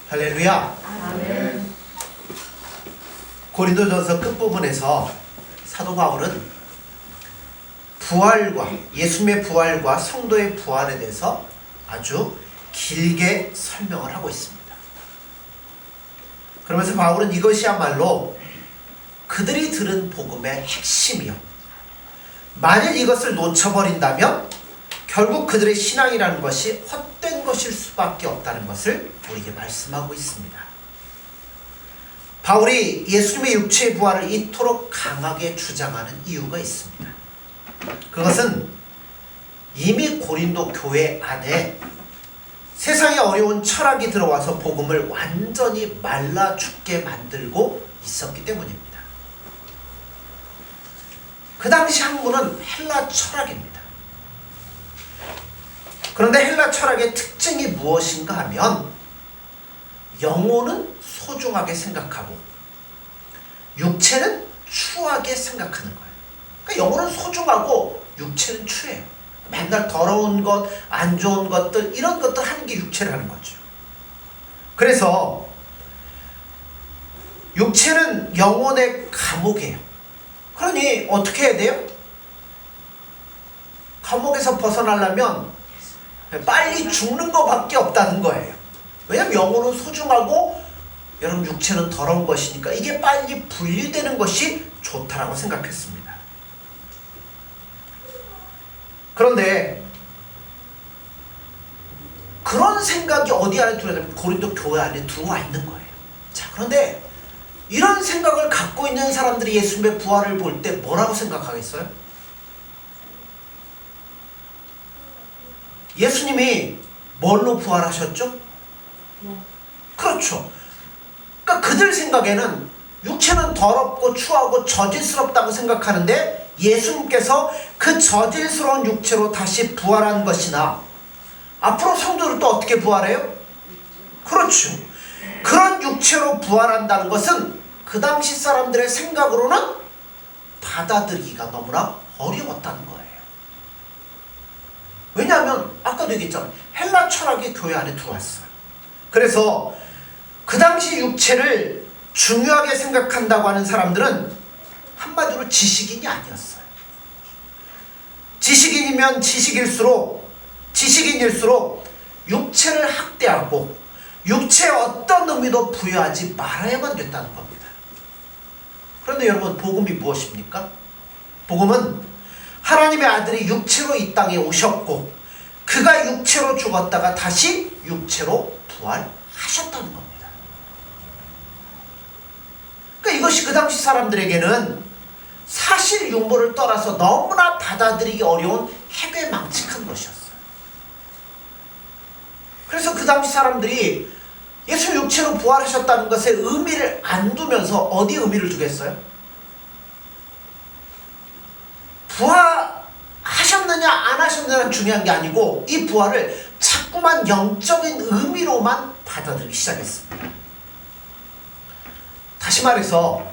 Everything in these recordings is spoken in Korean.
할렐루야. 아멘. 고린도전서 끝부분에서 사도 바울은 부활과 예수님의 부활과 성도의 부활에 대해서 아주 길게 설명을 하고 있습니다. 그러면서 바울은 이것이야말로 그들이 들은 복음의 핵심이요, 만일 이것을 놓쳐버린다면 결국 그들의 신앙이라는 것이 헛된 것일 수밖에 없다는 것을 우리에게 말씀하고 있습니다. 바울이 예수님의 육체의 부활을 이토록 강하게 주장하는 이유가 있습니다. 그것은 이미 고린도 교회 안에 세상의 어려운 철학이 들어와서 복음을 완전히 말라 죽게 만들고 있었기 때문입니다. 그 당시 학문은 헬라 철학입니다. 그런데 헬라 철학의 특징이 무엇인가 하면 영혼은 소중하게 생각하고 육체는 추하게 생각하는 거예요. 그러니까 영혼은 소중하고 육체는 추해요. 맨날 더러운 것, 안 좋은 것들, 이런 것들 하는 게 육체라는 거죠. 그래서 육체는 영혼의 감옥이에요. 그러니 어떻게 해야 돼요? 감옥에서 벗어나려면 빨리 죽는 것밖에 없다는 거예요. 왜냐하면 영혼은 소중하고 여러분 육체는 더러운 것이니까 이게 빨리 분리되는 것이 좋다라고 생각했습니다. 그런데 그런 생각이 어디 안에 들어있냐면 고린도 교회 안에 들어와 있는 거예요. 자, 그런데 이런 생각을 갖고 있는 사람들이 예수님의 부활을 볼 때 뭐라고 생각하겠어요? 예수님이 뭘로 부활하셨죠? 그렇죠. 그러니까 그들 생각에는 육체는 더럽고 추하고 저질스럽다고 생각하는데 예수님께서 그 저질스러운 육체로 다시 부활한 것이나 앞으로 성도를 또 어떻게 부활해요? 그렇죠. 그런 육체로 부활한다는 것은 그 당시 사람들의 생각으로는 받아들이기가 너무나 어려웠다는 거예요. 왜냐하면 아까도 얘기했잖아요. 헬라 철학이 교회 안에 들어왔어요. 그래서 그 당시 육체를 중요하게 생각한다고 하는 사람들은 한마디로 지식인이 아니었어요. 지식인일수록 육체를 학대하고 육체에 어떤 의미도 부여하지 말아야만 됐다는 겁니다. 그런데 여러분, 복음이 무엇입니까? 복음은 하나님의 아들이 육체로 이 땅에 오셨고 그가 육체로 죽었다가 다시 육체로 부활하셨다는 겁니다. 그러니까 이것이 그 당시 사람들에게는 사실 유무를 떠나서 너무나 받아들이기 어려운 해괴망측한 것이었어요. 그래서 그 당시 사람들이 예수 육체로 부활하셨다는 것에 의미를 안 두면서 어디에 의미를 두겠어요? 부활하셨느냐 안 하셨느냐는 중요한 게 아니고 이 부활을 자꾸만 영적인 의미로만 받아들이기 시작했습니다. 다시 말해서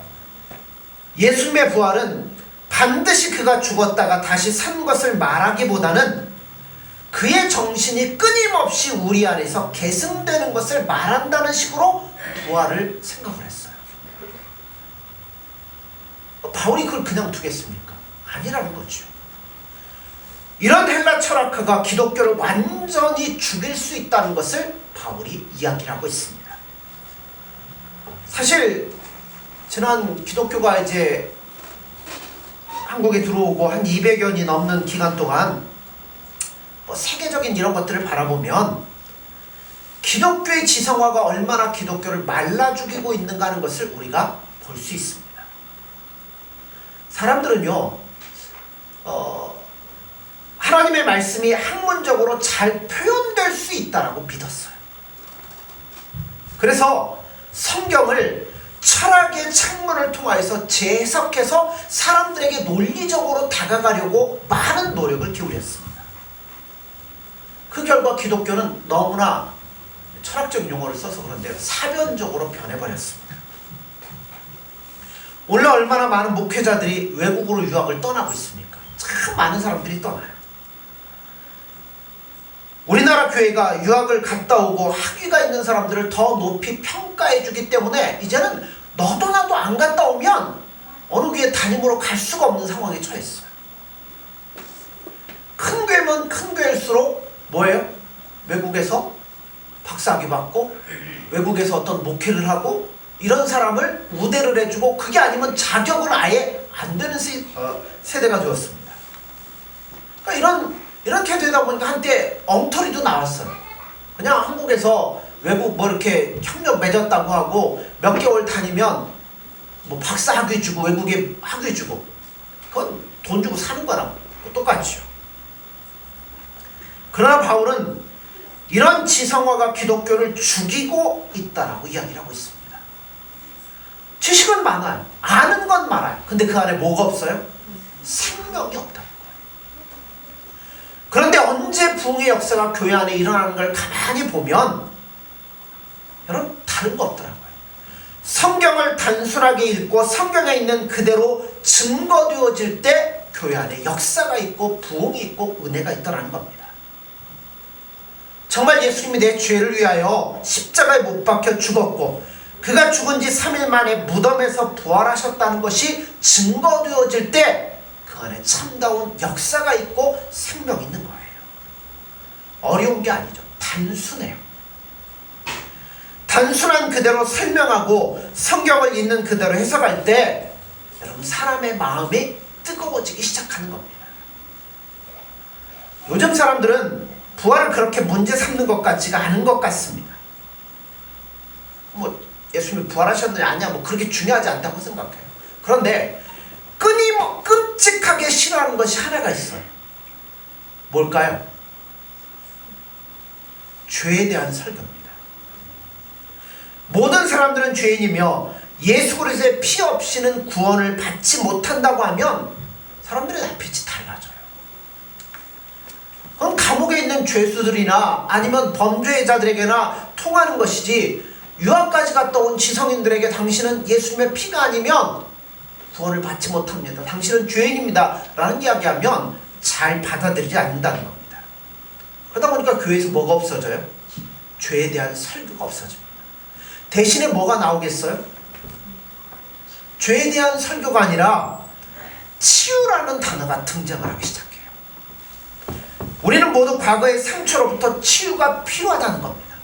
예수님의 부활은 반드시 그가 죽었다가 다시 산 것을 말하기보다는 그의 정신이 끊임없이 우리 안에서 계승되는 것을 말한다는 식으로 부활을 생각을 했어요. 바울이 그걸 그냥 두겠습니까? 아니라는 거죠. 이런 헬라 철학가가 기독교를 완전히 죽일 수 있다는 것을 바울이 이야기를 하고 있습니다. 사실 지난 기독교가 이제 한국에 들어오고 한 200여 년이 넘는 기간 동안 세계적인 이런 것들을 바라보면 기독교의 지성화가 얼마나 기독교를 말라 죽이고 있는가 하는 것을 우리가 볼 수 있습니다. 사람들은요, 하나님의 말씀이 학문적으로 잘 표현될 수 있다라고 믿었어요. 그래서 성경을 철학의 창문을 통하여서 재해석해서 사람들에게 논리적으로 다가가려고 많은 노력을 기울였습니다. 그 결과 기독교는 너무나 철학적 용어를 써서 그런데요, 사변적으로 변해버렸습니다. 원래 얼마나 많은 목회자들이 외국으로 유학을 떠나고 있습니까? 참 많은 사람들이 떠나요. 우리나라 교회가 유학을 갔다 오고 학위가 있는 사람들을 더 높이 평가해 주기 때문에 이제는 너도 나도 안 갔다 오면 어느 교회 담임으로 갈 수가 없는 상황에 처했어요. 큰 교회면 큰 교회일수록 뭐예요? 외국에서 박사학위 받고 외국에서 어떤 목회를 하고 이런 사람을 우대를 해주고 그게 아니면 자격을 아예 안 되는 세대가 되었습니다. 그러니까 이렇게 되다 보니까 한때 엉터리도 나왔어요. 그냥 한국에서 외국 뭐 이렇게 협력 맺었다고 하고 몇 개월 다니면 뭐 박사 학위 주고 외국에 학위 주고 그건 돈 주고 사는 거랑 똑같죠. 그러나 바울은 이런 지성화가 기독교를 죽이고 있다라고 이야기를 하고 있습니다. 지식은 많아요. 아는 건 많아요. 근데 그 안에 뭐가 없어요? 생명이 없다는 거예요. 그런데 언제 부흥의 역사가 교회 안에 일어나는 걸 가만히 보면 여러분 다른 거 없더라고요. 성경을 단순하게 읽고 성경에 있는 그대로 증거되어질 때 교회 안에 역사가 있고 부흥이 있고 은혜가 있더라는 겁니다. 정말 예수님이 내 죄를 위하여 십자가에 못 박혀 죽었고 그가 죽은 지 3일 만에 무덤에서 부활하셨다는 것이 증거되어질 때 그 안에 참다운 역사가 있고 생명이 있는 거예요. 어려운 게 아니죠. 단순해요. 단순한 그대로 설명하고 성경을 있는 그대로 해석할 때 여러분 사람의 마음이 뜨거워지기 시작하는 겁니다. 요즘 사람들은 부활을 그렇게 문제 삼는 것 같지가 않은 것 같습니다. 뭐 예수님이 부활하셨느냐 아니냐 뭐 그렇게 중요하지 않다고 생각해요. 그런데 끔찍하게 싫어하는 것이 하나가 있어요. 뭘까요? 죄에 대한 설교입니다. 모든 사람들은 죄인이며 예수 그리스도의 피 없이는 구원을 받지 못한다고 하면 사람들의 낯빛이 달라져요. 그건 감옥에 있는 죄수들이나 아니면 범죄자들에게나 통하는 것이지 유학까지 갔다 온 지성인들에게 당신은 예수님의 피가 아니면 구원을 받지 못합니다. 당신은 죄인입니다. 라는 이야기하면 잘 받아들이지 않는다는 겁니다. 그러다 보니까 교회에서 뭐가 없어져요? 죄에 대한 설교가 없어집니다. 대신에 뭐가 나오겠어요? 죄에 대한 설교가 아니라 치유라는 단어가 등장을 하기 시작해요. 우리는 모두 과거의 상처로부터 치유가 필요하다는 겁니다.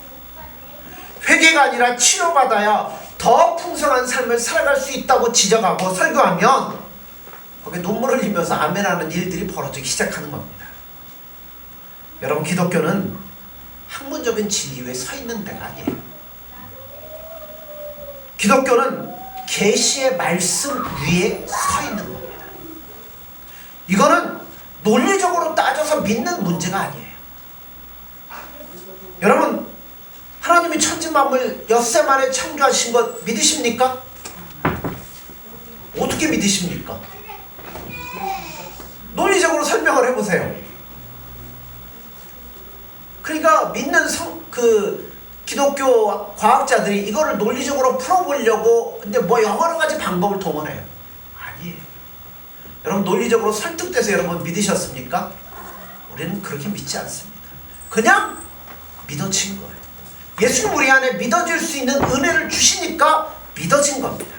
회개가 아니라 치료받아야 더 풍성한 삶을 살아갈 수 있다고 지적하고 설교하면 거기에 눈물을 흘리면서 아멘하는 일들이 벌어지기 시작하는 겁니다. 여러분 기독교는 학문적인 진리 위에 서 있는 데가 아니에요. 기독교는 계시의 말씀 위에 서 있는 겁니다. 이거는 논리적으로 따져서 믿는 문제가 아니에요. 여러분 하나님이 천지만물 엿새 만에 창조하신 것 믿으십니까? 어떻게 믿으십니까? 논리적으로 설명을 해보세요. 그러니까 믿는 기독교 과학자들이 이거를 논리적으로 풀어보려고 근데 뭐 여러 가지 방법을 동원해요. 아니에요. 여러분 논리적으로 설득돼서 여러분 믿으셨습니까? 우리는 그렇게 믿지 않습니다. 그냥 믿어진 거예요. 예수님 우리 안에 믿어질 수 있는 은혜를 주시니까 믿어진 겁니다.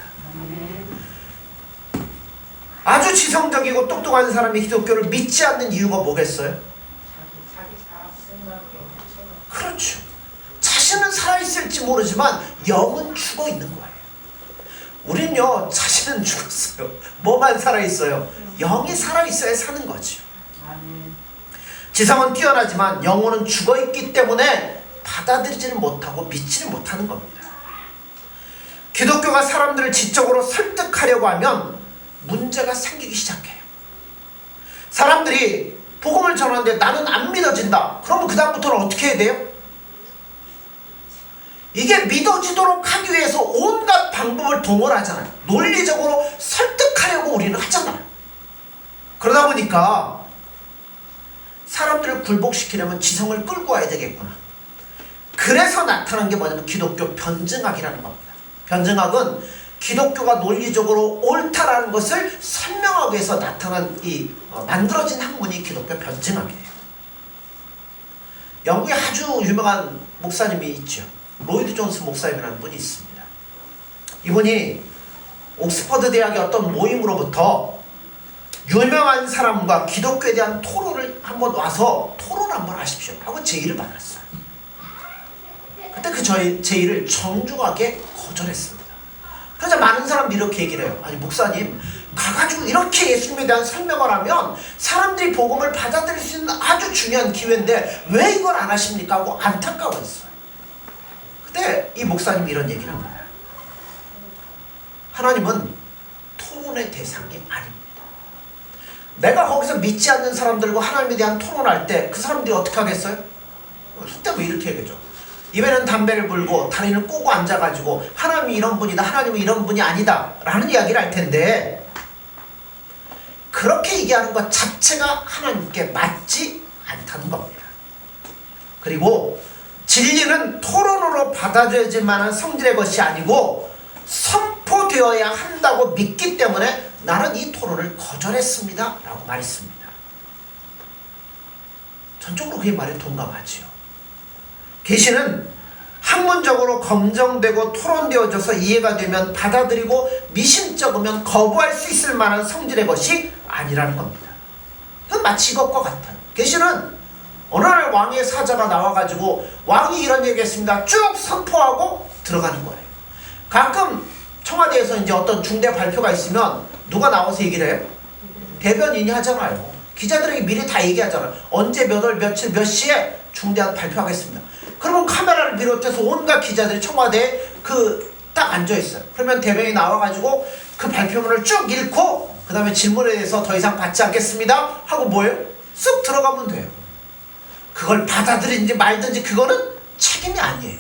아주 지성적이고 똑똑한 사람이 기독교를 믿지 않는 이유가 뭐겠어요? 그렇죠. 자신은 살아있을지 모르지만 영은 죽어있는 거예요. 우린요 자신은 죽었어요. 뭐만 살아있어요? 영이 살아있어야 사는 거죠. 지성은 뛰어나지만 영혼은 죽어있기 때문에 받아들이지를 못하고 믿지를 못하는 겁니다. 기독교가 사람들을 지적으로 설득하려고 하면 문제가 생기기 시작해요. 사람들이 복음을 전하는데 나는 안 믿어진다. 그러면 그 다음부터는 어떻게 해야 돼요? 이게 믿어지도록 하기 위해서 온갖 방법을 동원하잖아요. 논리적으로 설득하려고 우리는 하잖아요. 그러다 보니까 사람들을 굴복시키려면 지성을 끌고 와야 되겠구나. 그래서 나타난 게 뭐냐면 기독교 변증학이라는 겁니다. 변증학은 기독교가 논리적으로 옳다라는 것을 설명하기 위해서 나타난 만들어진 학문이 기독교 변증학이에요. 영국에 아주 유명한 목사님이 있죠. 로이드 존스 목사님이라는 분이 있습니다. 이분이 옥스퍼드 대학의 어떤 모임으로부터 유명한 사람과 기독교에 대한 토론을 한번 와서 토론 한번 하십시오 하고 제의를 받았어요. 그때 그 제의를 정중하게 거절했습니다. 그러자 많은 사람들이 이렇게 얘기를 해요. 아니 목사님, 가가지고 이렇게 예수님에 대한 설명을 하면 사람들이 복음을 받아들일 수 있는 아주 중요한 기회인데 왜 이걸 안 하십니까? 하고 안타까워했어요. 그때 이 목사님이 이런 얘기를 합니다. 하나님은 토론의 대상이 아닙니다. 내가 거기서 믿지 않는 사람들과 하나님에 대한 토론할 때 그 사람들이 어떻게 하겠어요? 속되고 이렇게 얘기하죠. 입에는 담배를 불고 다리는 꼬고 앉아가지고 하나님이 이런 분이다, 하나님은 이런 분이 아니다 라는 이야기를 할 텐데, 그렇게 얘기하는 것 자체가 하나님께 맞지 않다는 겁니다. 그리고 진리는 토론으로 받아들여질 만한 성질의 것이 아니고 선포되어야 한다고 믿기 때문에 나는 이 토론을 거절했습니다 라고 말했습니다. 전적으로 그의 말에 동감하지요. 계시는 학문적으로 검증되고 토론되어져서 이해가 되면 받아들이고 미심쩍으면 거부할 수 있을 만한 성질의 것이 아니라는 겁니다. 이건 마치 이것과 같아요. 계시는 어느 날 왕의 사자가 나와가지고 왕이 이런 얘기했습니다 쭉 선포하고 들어가는 거예요. 가끔 청와대에서 이제 어떤 중대 발표가 있으면 누가 나와서 얘기를 해요? 대변인이 하잖아요. 기자들에게 미리 다 얘기하잖아요. 언제 몇 월 며칠 몇 시에 중대한 발표하겠습니다. 그러면 카메라를 비롯해서 온갖 기자들이 청와대에 딱 앉아있어요. 그러면 대변인이 나와가지고 그 발표문을 쭉 읽고 그 다음에 질문에 대해서 더 이상 받지 않겠습니다 하고 뭐예요? 쓱 들어가면 돼요. 그걸 받아들인지 말든지 그거는 책임이 아니에요.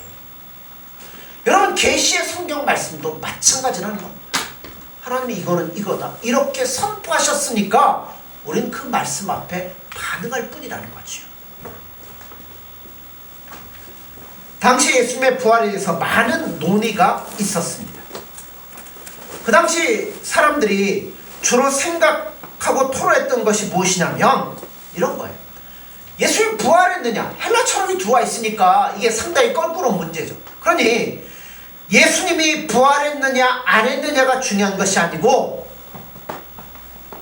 여러분, 계시의 성경 말씀도 마찬가지라는 겁니다. 하나님이 이거는 이거다 이렇게 선포하셨으니까 우린 그 말씀 앞에 반응할 뿐이라는 거죠. 당시 예수님의 부활에 대해서 많은 논의가 있었습니다. 그 당시 사람들이 주로 생각하고 토론했던 것이 무엇이냐면 이런 거예요. 예수님이 부활했느냐? 헬라 철학이 들어와 있으니까 이게 상당히 껄끄러운 문제죠. 그러니 예수님이 부활했느냐 안 했느냐가 중요한 것이 아니고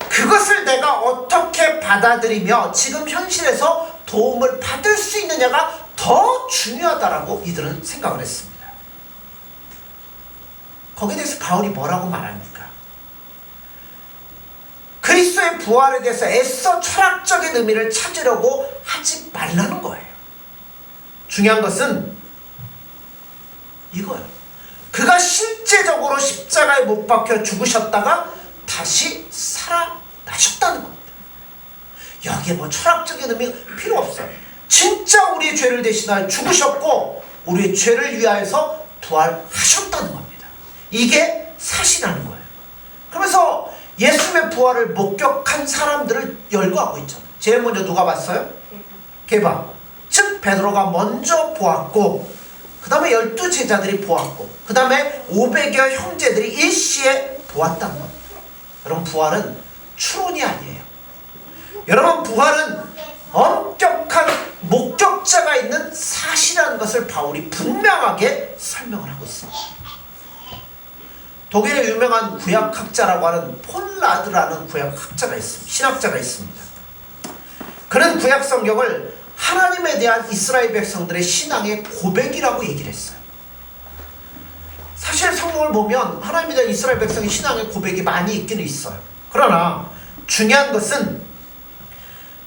그것을 내가 어떻게 받아들이며 지금 현실에서 도움을 받을 수 있느냐가 더 중요하다라고 이들은 생각을 했습니다. 거기에 대해서 바울이 뭐라고 말합니까? 그리스도의 부활에 대해서 애써 철학적인 의미를 찾으려고 하지 말라는 거예요. 중요한 것은 이거예요. 그가 실제적으로 십자가에 못 박혀 죽으셨다가 다시 살아나셨다는 겁니다. 여기에 뭐 철학적인 의미가 필요 없어요. 진짜 우리의 죄를 대신하여 죽으셨고 우리의 죄를 위하여서 부활하셨다는 겁니다. 이게 사실이라는 거예요. 그러면서 예수님의 부활을 목격한 사람들을 열거하고 있잖아요. 제일 먼저 누가 봤어요? 게바. 즉 베드로가 먼저 보았고 그 다음에 12제자들이 보았고 그 다음에 500여 형제들이 일시에 보았다는 겁니다. 여러분, 부활은 추론이 아니에요. 여러분, 부활은 엄격한 목격자가 있는 사실이라는 것을 바울이 분명하게 설명을 하고 있습니다. 독일의 유명한 구약학자라고 하는 폴라드라는 구약학자가 있습니다. 신학자가 있습니다. 그는 구약 성경을 하나님에 대한 이스라엘 백성들의 신앙의 고백이라고 얘기를 했어요. 사실 성경을 보면 하나님에 대한 이스라엘 백성의 신앙의 고백이 많이 있기는 있어요. 그러나 중요한 것은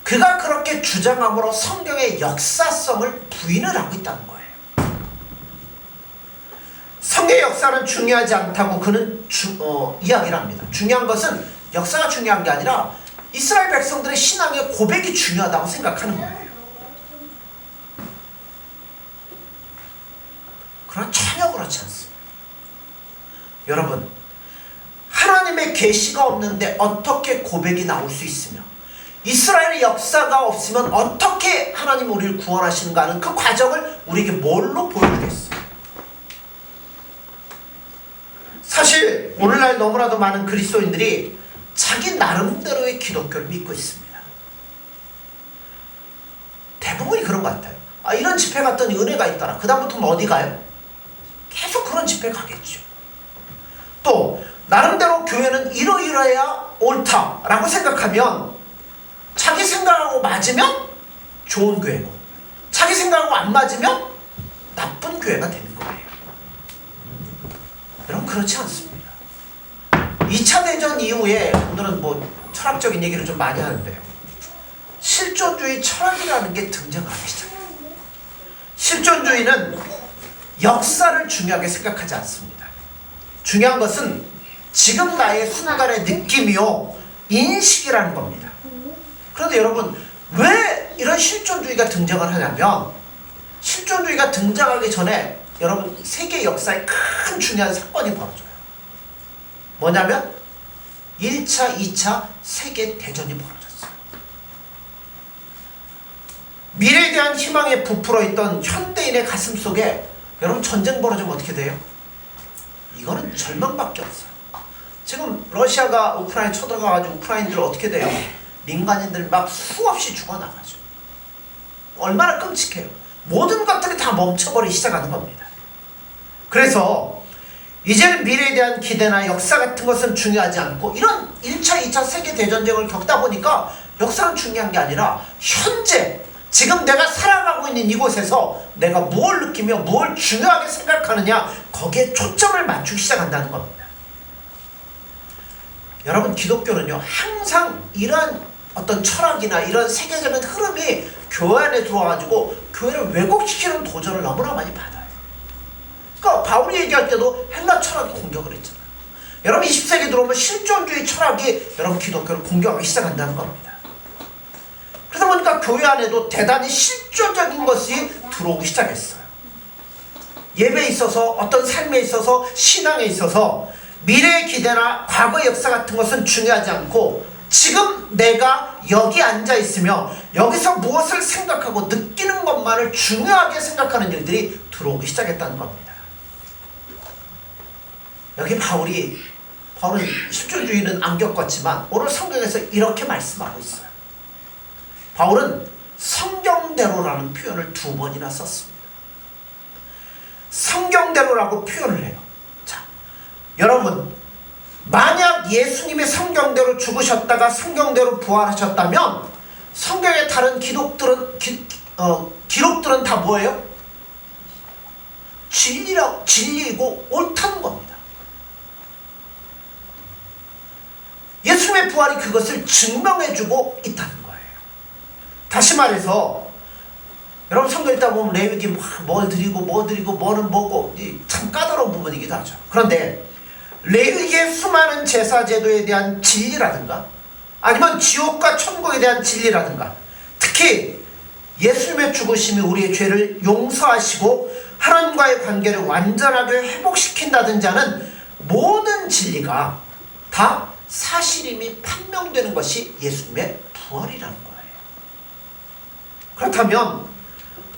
그가 그렇게 주장함으로 성경의 역사성을 부인을 하고 있다는 거예요. 성경의 역사는 중요하지 않다고 그는 이야기를 합니다. 중요한 것은 역사가 중요한 게 아니라 이스라엘 백성들의 신앙의 고백이 중요하다고 생각하는 거예요. 그러나 전혀 그렇지 않습니다. 여러분, 하나님의 계시가 없는데 어떻게 고백이 나올 수 있으며 이스라엘의 역사가 없으면 어떻게 하나님 우리를 구원하시는가 하는 그 과정을 우리에게 뭘로 보여주겠어요? 사실 오늘날 너무나도 많은 그리스도인들이 자기 나름대로의 기독교를 믿고 있습니다. 대부분이 그런 것 같아요. 이런 집회 갔더니 은혜가 있더라. 그 다음부터는 어디 가요? 계속 그런 집회 가겠죠. 또 나름대로 교회는 이러이러해야 옳다라고 생각하면 자기 생각하고 맞으면 좋은 교회고 자기 생각하고 안 맞으면 나쁜 교회가 되는 거예요. 여러분 그렇지 않습니다. 2차 대전 이후에 오늘은 철학적인 얘기를 좀 많이 하는데요. 실존주의 철학이라는 게 등장하기 시작해요. 실존주의는 역사를 중요하게 생각하지 않습니다. 중요한 것은 지금 나의 순간의 느낌이요 인식이라는 겁니다. 그런데 여러분 왜 이런 실존주의가 등장을 하냐면 실존주의가 등장하기 전에 여러분 세계 역사에 큰 중요한 사건이 벌어져요. 뭐냐면 1차, 2차 세계대전이 벌어졌어요. 미래에 대한 희망에 부풀어 있던 현대인의 가슴 속에 여러분 전쟁 벌어지면 어떻게 돼요? 이거는 절망밖에 없어요. 지금 러시아가 우크라이나에 쳐들어가가지고 우크라이나들 어떻게 돼요? 민간인들 막 수없이 죽어나가죠. 얼마나 끔찍해요. 모든 것들이 다 멈춰버리기 시작하는 겁니다. 그래서 이제는 미래에 대한 기대나 역사 같은 것은 중요하지 않고 이런 1차, 2차 세계대전쟁을 겪다 보니까 역사는 중요한 게 아니라 현재 지금 내가 살아가고 있는 이곳에서 내가 무엇을 느끼며 무엇을 중요하게 생각하느냐 거기에 초점을 맞추기 시작한다는 겁니다. 여러분 기독교는요 항상 이러한 어떤 철학이나 이런 세계적인 흐름이 교회 안에 들어와가지고 교회를 왜곡시키는 도전을 너무나 많이 받아요. 그러니까 바울이 얘기할 때도 헬라 철학이 공격을 했잖아요. 여러분 20세기 들어오면 실존주의 철학이 여러분 기독교를 공격하기 시작한다는 겁니다. 그러다 보니까 교회 안에도 대단히 실존적인 것이 들어오기 시작했어요. 예배에 있어서 어떤 삶에 있어서 신앙에 있어서 미래의 기대나 과거의 역사 같은 것은 중요하지 않고 지금 내가 여기 앉아 있으며 여기서 무엇을 생각하고 느끼는 것만을 중요하게 생각하는 일들이 들어오기 시작했다는 겁니다. 여기 바울은 실존주의는 안 겪었지만 오늘 성경에서 이렇게 말씀하고 있어요. 바울은 성경대로라는 표현을 2번이나 썼습니다. 성경대로라고 표현을 해요. 자, 여러분 만약 예수님이 성경대로 죽으셨다가 성경대로 부활하셨다면 성경의 다른 기록들은 다 뭐예요? 진리이고 옳다는 겁니다. 예수님의 부활이 그것을 증명해주고 있다는 거예요. 다시 말해서 여러분 성경 읽다 보면 레위기 뭘 드리고 뭐는 뭐고 참 까다로운 부분이기도 하죠. 그런데 레위기의 수많은 제사 제도에 대한 진리라든가 아니면 지옥과 천국에 대한 진리라든가 특히 예수님의 죽으심이 우리의 죄를 용서하시고 하나님과의 관계를 완전하게 회복시킨다든지 하는 모든 진리가 다 사실임이 판명되는 것이 예수님의 부활이라는 거예요. 그렇다면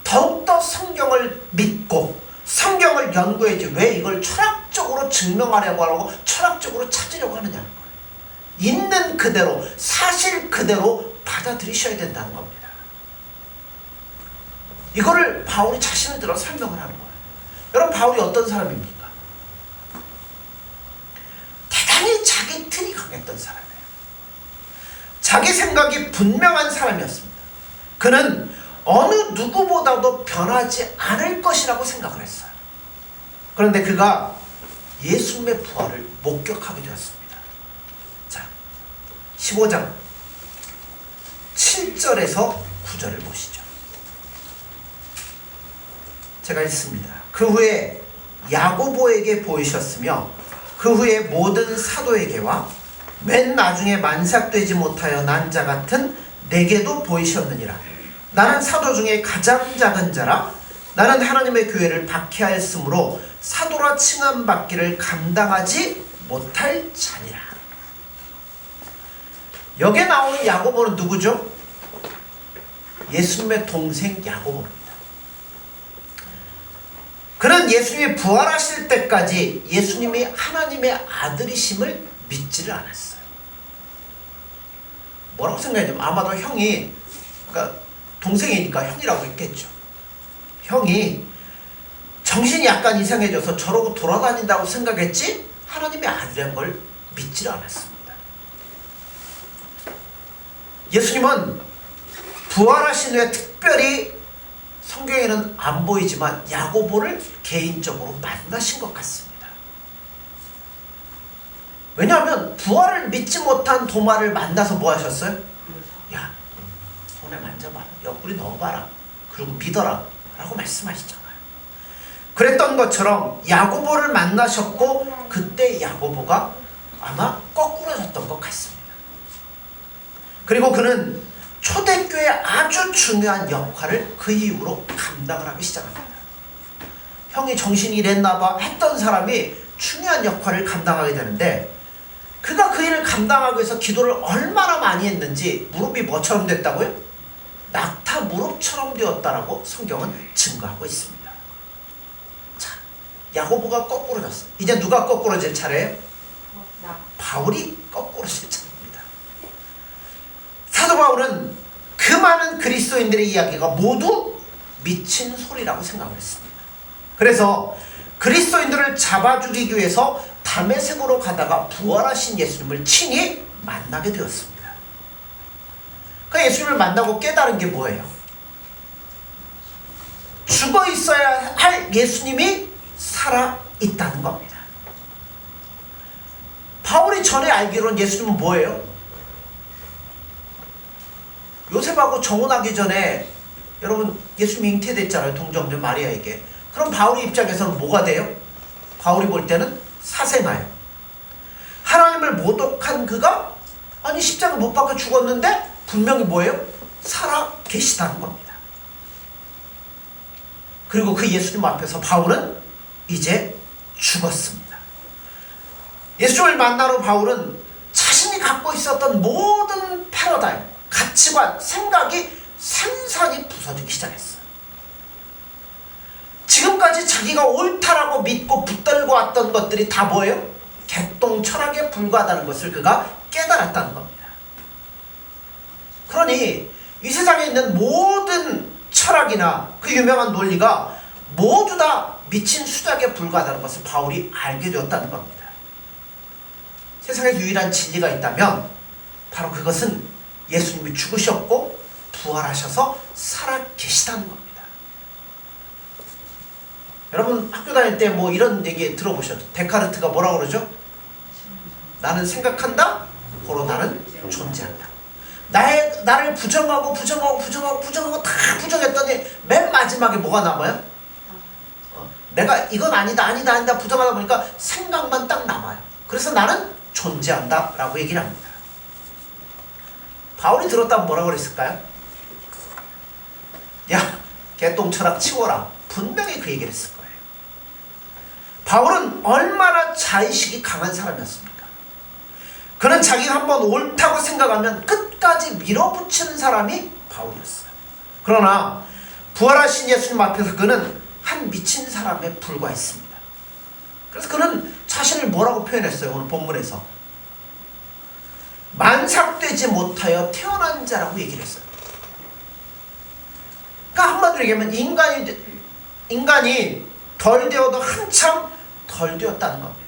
더욱더 성경을 믿고 성경을 연구해야지 왜 이걸 철학적으로 증명하려고 하고 철학적으로 찾으려고 하느냐는 거예요. 있는 그대로 사실 그대로 받아들이셔야 된다는 겁니다. 이거를 바울이 자신을 들어 설명을 하는 거예요. 여러분 바울이 어떤 사람입니까? 대단히 자기 틀이 강했던 사람이에요. 자기 생각이 분명한 사람이었습니다. 그는 어느 누구보다도 변하지 않을 것이라고 생각을 했어요. 그런데 그가 예수님의 부활을 목격하게 되었습니다. 자, 15장 7절에서 9절을 보시죠. 제가 읽습니다. 그 후에 야고보에게 보이셨으며 그 후에 모든 사도에게와 맨 나중에 만삭되지 못하여 난 자 같은 내게도 보이셨느니라. 나는 사도 중에 가장 작은 자라. 나는 하나님의 교회를 박해하였으므로 사도라 칭함받기를 감당하지 못할 자니라. 여기에 나오는 야고보는 누구죠? 예수님의 동생 야고보입니다. 그는 예수님이 부활하실 때까지 예수님이 하나님의 아들이심을 믿지를 않았어요. 뭐라고 생각했냐면 아마도 형이 그러니까 동생이니까 형이라고 했겠죠. 형이 정신이 약간 이상해져서 저러고 돌아다닌다고 생각했지 하나님의 아들이란 걸 믿지를 않았습니다. 예수님은 부활하신 후에 특별히 성경에는 안 보이지만 야고보를 개인적으로 만나신 것 같습니다. 왜냐하면 부활을 믿지 못한 도마를 만나서 뭐 하셨어요? 야, 손에 만져봐라. 옆구리 넣어봐라. 그리고 믿어라. 라고 말씀하시잖아요. 그랬던 것처럼 야고보를 만나셨고 그때 야고보가 아마 거꾸러졌던 것 같습니다. 그리고 그는 초대교회의 아주 중요한 역할을 그 이후로 감당을 하기 시작합니다. 형이 정신이 이랬나봐 했던 사람이 중요한 역할을 감당하게 되는데 그가 그 일을 감당하기 위해서 기도를 얼마나 많이 했는지 무릎이 뭐처럼 됐다고요? 낙타 무릎처럼 되었다라고 성경은 증거하고 있습니다. 자, 야고보가 거꾸로졌어. 이제 누가 거꾸로질 차례예요? 바울이 거꾸로질 차례입니다. 사도 바울은 그 많은 그리스도인들의 이야기가 모두 미친 소리라고 생각을 했습니다. 그래서 그리스도인들을 잡아 죽이기 위해서 다메섹으로 가다가 부활하신 예수님을 친히 만나게 되었습니다. 그 예수님을 만나고 깨달은 게 뭐예요? 죽어 있어야 할 예수님이 살아 있다는 겁니다. 바울이 전에 알기로는 예수님은 뭐예요? 요셉하고 정혼하기 전에 여러분 예수님이 잉태됐잖아요. 동정녀 마리아에게. 그럼 바울의 입장에서는 뭐가 돼요? 바울이 볼 때는 사생아예요. 하나님을 모독한 그가 아니 십자가 못 박혀 죽었는데 분명히 뭐예요? 살아 계시다는 겁니다. 그리고 그 예수님 앞에서 바울은 이제 죽었습니다. 예수님을 만나러 바울은 자신이 갖고 있었던 모든 패러다임, 가치관, 생각이 생산이 부서지기 시작했어요. 지금까지 자기가 옳다라고 믿고 붙들고 왔던 것들이 다 뭐예요? 개똥 철학에 불과하다는 것을 그가 깨달았다는 겁니다. 그러니 이 세상에 있는 모든 철학이나 그 유명한 논리가 모두 다 미친 수작에 불과하다는 것을 바울이 알게 되었다는 겁니다. 세상에서 유일한 진리가 있다면 바로 그것은 예수님이 죽으셨고 부활하셔서 살아 계시다는 겁니다. 여러분 학교 다닐 때 뭐 이런 얘기 들어보셨죠? 데카르트가 뭐라고 그러죠? 나는 생각한다, 고로 나는 존재한다. 나를 부정하고 다 부정했더니 맨 마지막에 뭐가 남아요? 내가 이건 아니다 부정하다 보니까 생각만 딱 남아요. 그래서 나는 존재한다 라고 얘기를 합니다. 바울이 들었다면 뭐라고 그랬을까요? 야, 개똥철학 치워라. 분명히 그 얘기를 했을 거예요. 바울은 얼마나 자의식이 강한 사람이었습니까? 그는 자기가 한번 옳다고 생각하면 끝까지 밀어붙이는 사람이 바울이었어요. 그러나 부활하신 예수님 앞에서 그는 한 미친 사람에 불과했습니다. 그래서 그는 자신을 뭐라고 표현했어요? 오늘 본문에서 만삭되지 못하여 태어난 자라고 얘기를 했어요. 그러니까 한마디로 얘기하면 인간이 덜 되어도 한참 덜 되었다는 겁니다.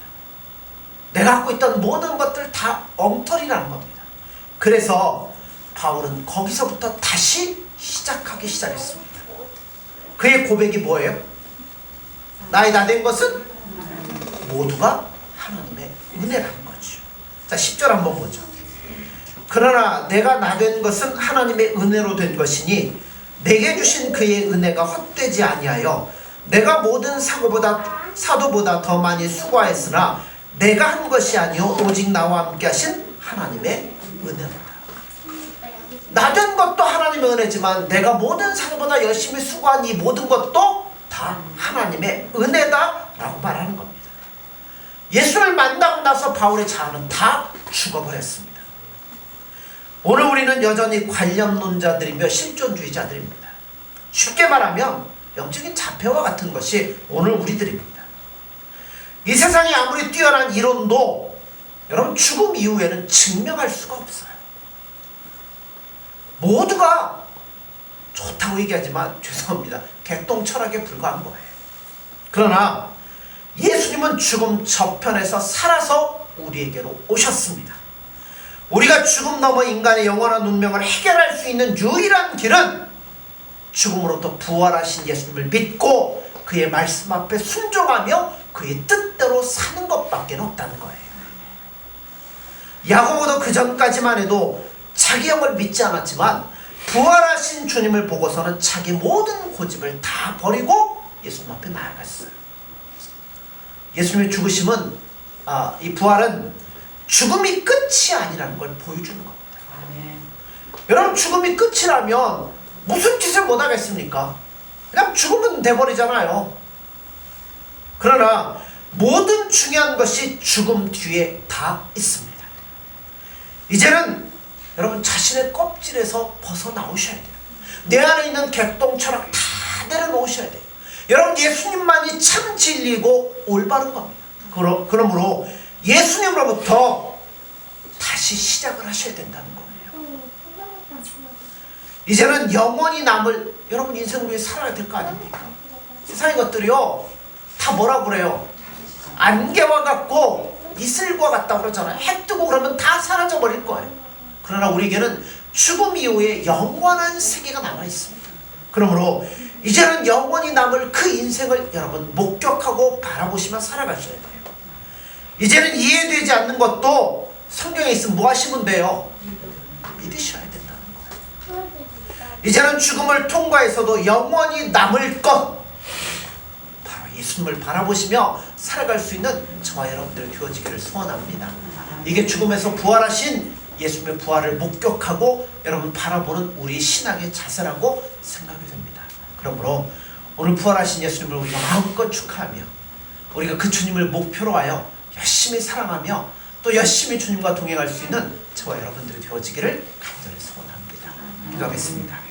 내가 갖고 있던 모든 것들 다 엉터리라는 겁니다. 그래서 바울은 거기서부터 다시 시작하기 시작했습니다. 그의 고백이 뭐예요? 나의 다 된 것은 모두가 하나님의 은혜라는 거죠. 자, 10절 한번 보죠. 그러나 내가 나 된 것은 하나님의 은혜로 된 것이니 내게 주신 그의 은혜가 헛되지 아니하여 내가 모든 사도보다 더 많이 수고하였으나 내가 한 것이 아니요 오직 나와 함께 하신 하나님의 은혜로다. 나 된 것도 하나님의 은혜지만 내가 모든 사도보다 열심히 수고한 이 모든 것도 다 하나님의 은혜다라고 말하는 겁니다. 예수를 만나고 나서 바울의 자아는 다 죽어버렸습니다. 오늘 우리는 여전히 관념론자들이며 실존주의자들입니다. 쉽게 말하면 영적인 자폐와 같은 것이 오늘 우리들입니다. 이 세상이 아무리 뛰어난 이론도 여러분 죽음 이후에는 증명할 수가 없어요. 모두가 좋다고 얘기하지만 죄송합니다. 개똥 철학에 불과한 거예요. 그러나 예수님은 죽음 저편에서 살아서 우리에게로 오셨습니다. 우리가 죽음 넘어 인간의 영원한 운명을 해결할 수 있는 유일한 길은 죽음으로부터 부활하신 예수님을 믿고 그의 말씀 앞에 순종하며 그의 뜻대로 사는 것밖에 없다는 거예요. 야고보도 그 전까지만 해도 자기 영을 믿지 않았지만 부활하신 주님을 보고서는 자기 모든 고집을 다 버리고 예수님 앞에 나아갔어요. 예수님의 죽으심은 이 부활은 죽음이 끝이 아니라는 걸 보여주는 겁니다. 아멘. 여러분, 죽음이 끝이라면 무슨 짓을 못하겠습니까? 그냥 죽으면 돼버리잖아요. 그러나 모든 중요한 것이 죽음 뒤에 다 있습니다. 이제는 여러분 자신의 껍질에서 벗어나오셔야 돼요. 내 안에 있는 개똥 철학 다 내려놓으셔야 돼요. 여러분, 예수님만이 참 진리고 올바른 겁니다. 그러므로 예수님으로부터 다시 시작을 하셔야 된다는 거예요. 이제는 영원히 남을 여러분 인생을 위해 살아야 될 거 아닙니까? 세상의 것들이요 다 뭐라 그래요? 안개와 같고 이슬과 같다고 그러잖아요. 해 뜨고 그러면 다 사라져 버릴 거예요. 그러나 우리에게는 죽음 이후에 영원한 세계가 남아 있습니다. 그러므로 이제는 영원히 남을 그 인생을 여러분 목격하고 바라보시며 살아가셔야 돼요. 이제는 이해되지 않는 것도 성경에 있으면 뭐 하시면 돼요? 믿으셔야 된다는 거예요. 이제는 죽음을 통과해서도 영원히 남을 것, 바로 예수님을 바라보시며 살아갈 수 있는 저와 여러분들 되어지기를 소원합니다. 이게 죽음에서 부활하신 예수님의 부활을 목격하고 여러분 바라보는 우리 신앙의 자세라고 생각이 됩니다. 그러므로 오늘 부활하신 예수님을 우리가 마음껏 축하하며 우리가 그 주님을 목표로 하여 열심히 사랑하며 또 열심히 주님과 동행할 수 있는 저와 여러분들이 되어지기를 간절히 소원합니다. 기도하겠습니다.